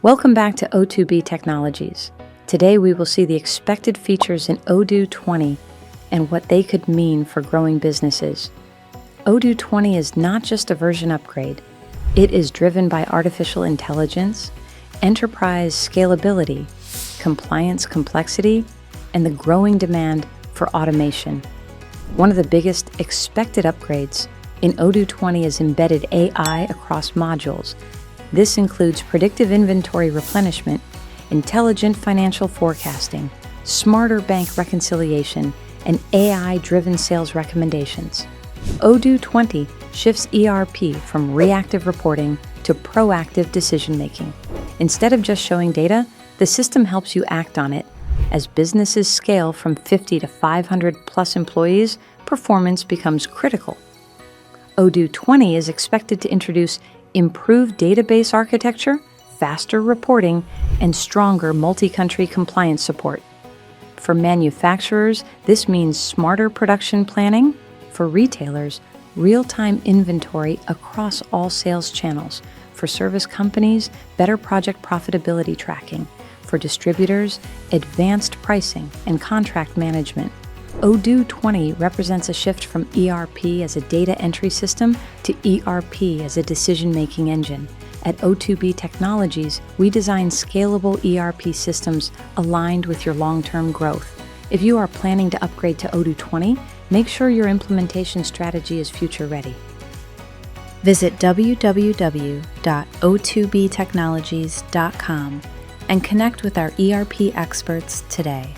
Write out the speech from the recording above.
Welcome back to O2B Technologies. Today we will see the expected features in Odoo 20 and what they could mean for growing businesses. Odoo 20 is not just a version upgrade. It is driven by artificial intelligence, enterprise scalability, compliance complexity, and the growing demand for automation. One of the biggest expected upgrades in Odoo 20 is embedded AI across modules. This includes predictive inventory replenishment, intelligent financial forecasting, smarter bank reconciliation, and AI-driven sales recommendations. Odoo 20 shifts ERP from reactive reporting to proactive decision-making. Instead of just showing data, the system helps you act on it. As businesses scale from 50 to 500 plus employees, performance becomes critical. Odoo 20 is expected to introduce improved database architecture, faster reporting, and stronger multi-country compliance support. For manufacturers, this means smarter production planning. For retailers, real-time inventory across all sales channels. For service companies, better project profitability tracking. For distributors, advanced pricing and contract management. Odoo 20 represents a shift from ERP as a data entry system to ERP as a decision-making engine. At O2B Technologies, we design scalable ERP systems aligned with your long-term growth. If you are planning to upgrade to Odoo 20, make sure your implementation strategy is future-ready. Visit www.o2btechnologies.com and connect with our ERP experts today.